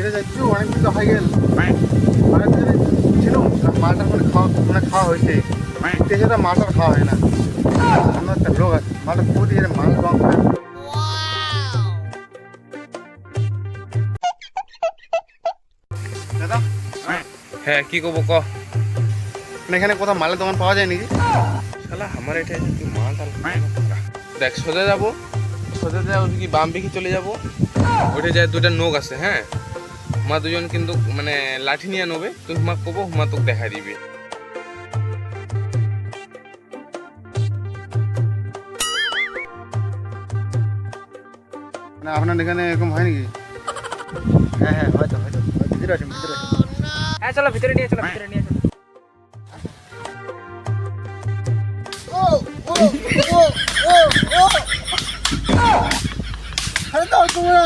ঘিরে যাচ্ছ অনেকদিন তো হয়ে গেল ছিল মালটার খাওয়া হয়েছে তেজটা মালটার খাওয়া হয় না অন্য একটা লোক আছে মালটা খুবই মাল রং করে দাদা হ্যাঁ কি করবো ক এখানে কোথাও মালের দোকান পাওয়া যায় নাকি শালা আমার এটা তুই মালটা দেখ সোজা যাবো সোজা যাবো কি বাম দিকে চলে যাবো ওইটা যায় দুটা নোক আছে হ্যাঁ মা দুজন কিন্তু মানে লাঠি নিয়ে নেবে তুই হুমা কবো হুমা তোকে দেখা দিবে না আপনার এখানে এরকম হয় নাকি হ্যাঁ হ্যাঁ হয়তো হয়তো ভিতরে আছে ভিতরে আছে হ্যাঁ চলো ভিতরে নিয়ে চলো ভিতরে নিয়ে চলো আরে দাও তোমরা